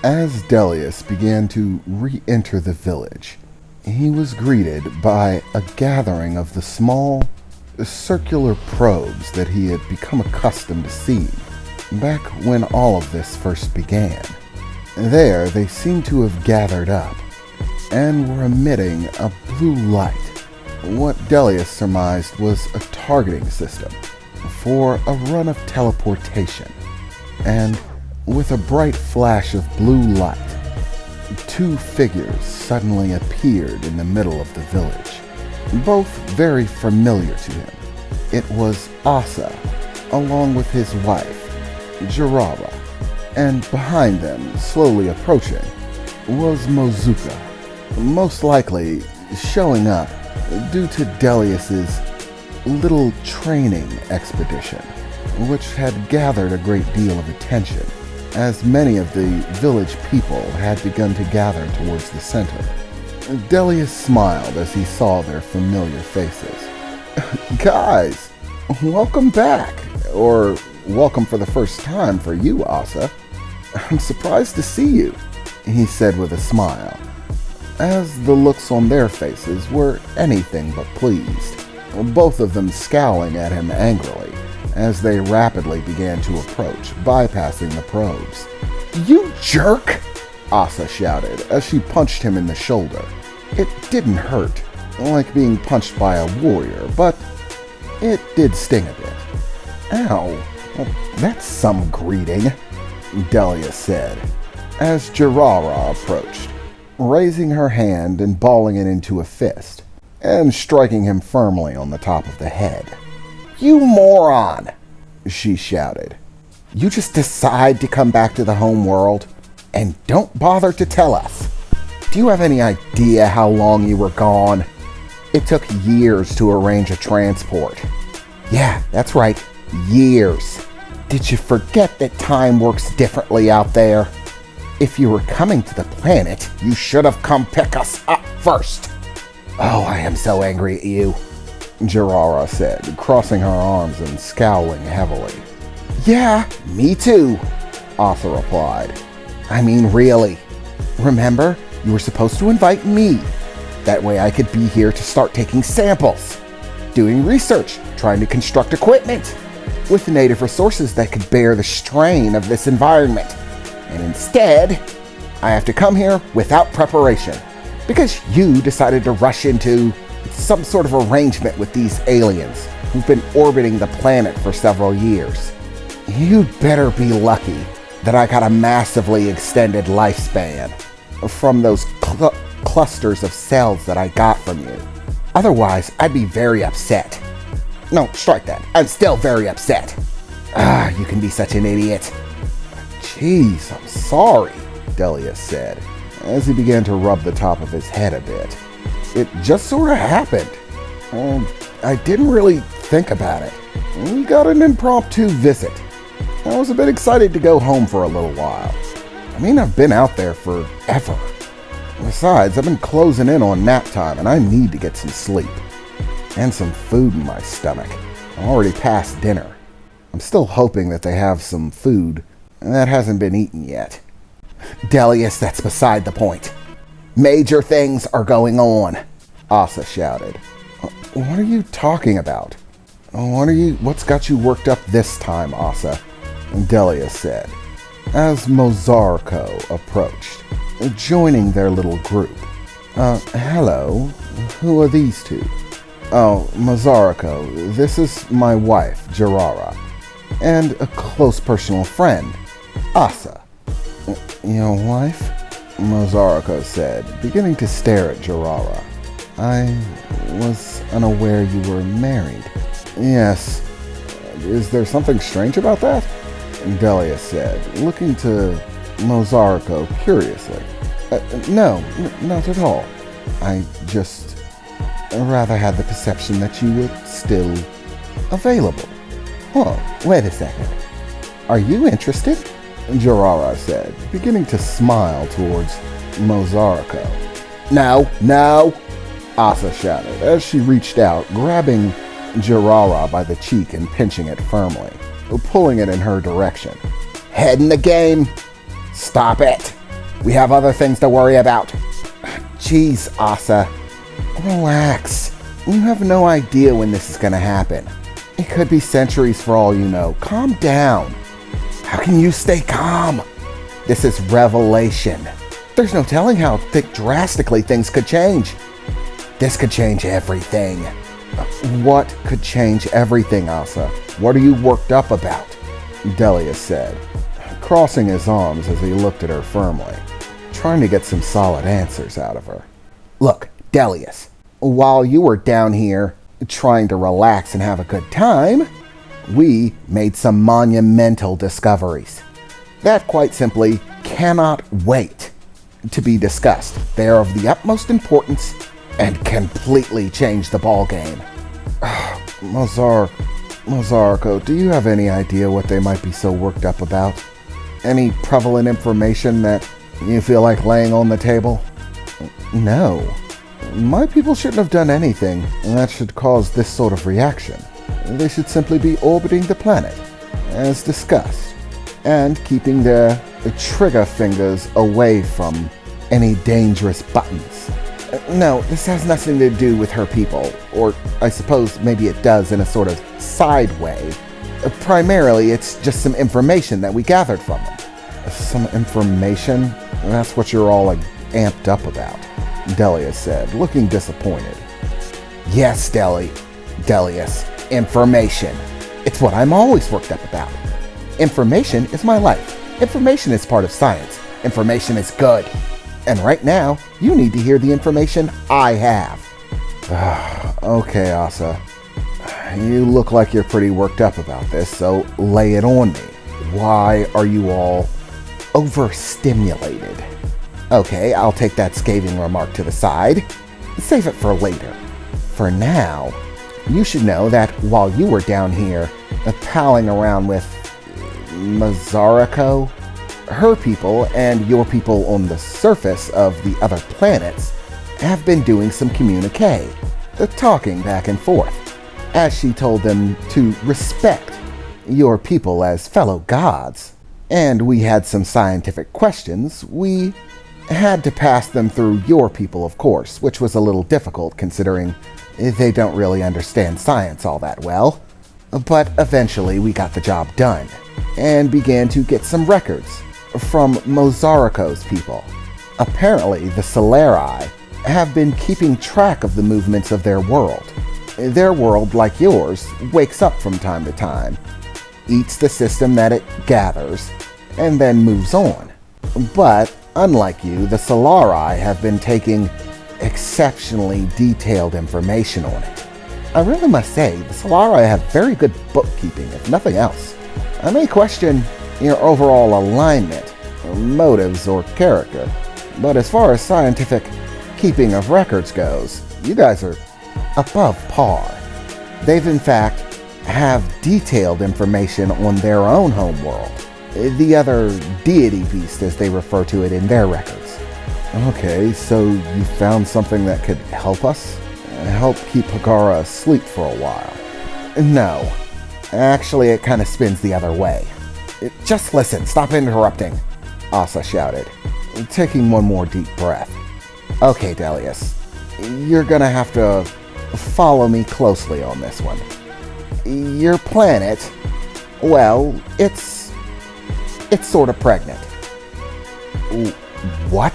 As Delius began to re-enter the village, he was greeted by a gathering of the small, circular probes that he had become accustomed to seeing back when all of this first began. There, they seemed to have gathered up and were emitting a blue light. What Delius surmised was a targeting system for a run of teleportation. And with a bright flash of blue light, two figures suddenly appeared in the middle of the village, both very familiar to him. It was Asa, along with his wife, Jirara, and behind them, slowly approaching, was Mozuka, most likely showing up due to Delius's little training expedition, which had gathered a great deal of attention, as many of the village people had begun to gather towards the center. Delius smiled as he saw their familiar faces. Guys, welcome back, or welcome for the first time for you, Asa. I'm surprised to see you, he said with a smile, as the looks on their faces were anything but pleased, both of them scowling at him angrily as they rapidly began to approach, bypassing the probes. You jerk! Asa shouted as she punched him in the shoulder. It didn't hurt, like being punched by a warrior, but it did sting a bit. Ow, well, that's some greeting, Delius said, as Jirara approached, raising her hand and balling it into a fist, and striking him firmly on the top of the head. You moron, she shouted. You just decide to come back to the home world and don't bother to tell us. Do you have any idea how long you were gone? It took years to arrange a transport. Yeah, that's right, years. Did you forget that time works differently out there? If you were coming to the planet, you should have come pick us up first. Oh, I am so angry at you, Jirara said, crossing her arms and scowling heavily. Yeah, me too, Asa replied. I mean, really. Remember, you were supposed to invite me. That way I could be here to start taking samples, doing research, trying to construct equipment with native resources that could bear the strain of this environment. And instead, I have to come here without preparation because you decided to rush into some sort of arrangement with these aliens who've been orbiting the planet for several years. You'd better be lucky that I got a massively extended lifespan from those clusters of cells that I got from you. Otherwise, I'd be very upset. No, strike that. I'm still very upset. You can be such an idiot. Jeez, I'm sorry, Delius said, as he began to rub the top of his head a bit. It just sort of happened. I didn't really think about it. We got an impromptu visit. I was a bit excited to go home for a little while. I mean, I've been out there forever. Besides, I've been closing in on nap time and I need to get some sleep. And some food in my stomach. I'm already past dinner. I'm still hoping that they have some food that hasn't been eaten yet. Delius, that's beside the point. Major things are going on, Asa shouted. What are you talking about? What's got you worked up this time, Asa? Delius said, as Mozarko approached, joining their little group. Hello, who are these two? Oh, Mozarko, this is my wife, Jirara, and a close personal friend, Asa. Your wife? Mozarko said, beginning to stare at Jirara. I was unaware you were married. Yes. Is there something strange about that? Delius said, looking to Mozarko curiously. No, not at all. I just rather had the perception that you were still available. Oh, wait a second. Are you interested? Jirara said, beginning to smile towards Mozarko. No, Asa shouted as she reached out, grabbing Jirara by the cheek and pinching it firmly, pulling it in her direction. Head in the game. Stop it. We have other things to worry about. Jeez, Asa. Relax. You have no idea when this is going to happen. It could be centuries for all you know. Calm down. How can you stay calm? This is revelation. There's no telling how drastically things could change. This could change everything. What could change everything, Asa? What are you worked up about? Delius said, crossing his arms as he looked at her firmly, trying to get some solid answers out of her. Look, Delius, while you were down here trying to relax and have a good time, we made some monumental discoveries that quite simply cannot wait to be discussed. They are of the utmost importance and completely change the ballgame. Mozarko, do you have any idea what they might be so worked up about? Any prevalent information that you feel like laying on the table? No. My people shouldn't have done anything that should cause this sort of reaction. They should simply be orbiting the planet, as discussed, and keeping their trigger fingers away from any dangerous buttons. No, this has nothing to do with her people, or I suppose maybe it does in a sort of side way. Primarily, it's just some information that we gathered from them. Some information? That's what you're all amped up about, Delius said, looking disappointed. Yes, Delius, information. It's what I'm always worked up about. Information is my life. Information is part of science. Information is good. And right now, you need to hear the information I have. Okay, Asa. You look like you're pretty worked up about this, so lay it on me. Why are you all overstimulated? Okay, I'll take that scathing remark to the side. Save it for later. For now, you should know that while you were down here palling around with Mozarko, her people and your people on the surface of the other planets have been doing some communique, talking back and forth, as she told them to respect your people as fellow gods. And we had some scientific questions. We had to pass them through your people, of course, which was a little difficult considering they don't really understand science all that well. But eventually we got the job done and began to get some records from Mozarko's people. Apparently, the Solari have been keeping track of the movements of their world. Their world, like yours, wakes up from time to time, eats the system that it gathers, and then moves on. But, unlike you, the Solari have been taking exceptionally detailed information on it. I really must say, the Solari have very good bookkeeping, if nothing else. I may question your overall alignment, or motives, or character, but as far as scientific keeping of records goes, you guys are above par. They've in fact have detailed information on their own homeworld, the other deity beast as they refer to it in their records. Okay, so you found something that could help us? Help keep Hagara asleep for a while? No. Actually, it kind of spins the other way. Just listen, stop interrupting, Asa shouted, taking one more deep breath. Okay, Delius, you're gonna have to follow me closely on this one. Your planet, well, it's sort of pregnant. What?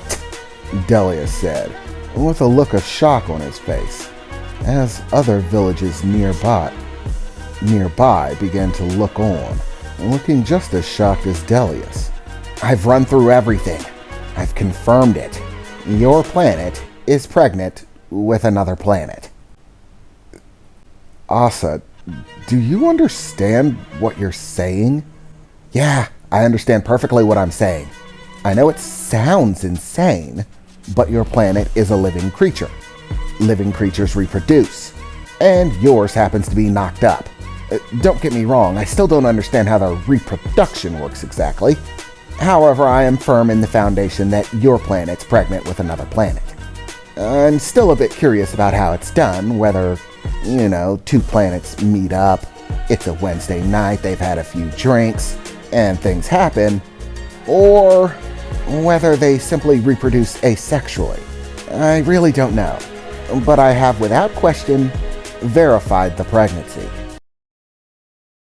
Delius said, with a look of shock on his face, as other villages nearby began to look on, looking just as shocked as Delius. I've run through everything. I've confirmed it. Your planet is pregnant with another planet. Asa, do you understand what you're saying? Yeah, I understand perfectly what I'm saying. I know it sounds insane, but your planet is a living creature. Living creatures reproduce, and yours happens to be knocked up. Don't get me wrong, I still don't understand how the reproduction works exactly. However, I am firm in the foundation that your planet's pregnant with another planet. I'm still a bit curious about how it's done, whether, two planets meet up, it's a Wednesday night, they've had a few drinks, and things happen, or whether they simply reproduce asexually. I really don't know, but I have without question verified the pregnancy.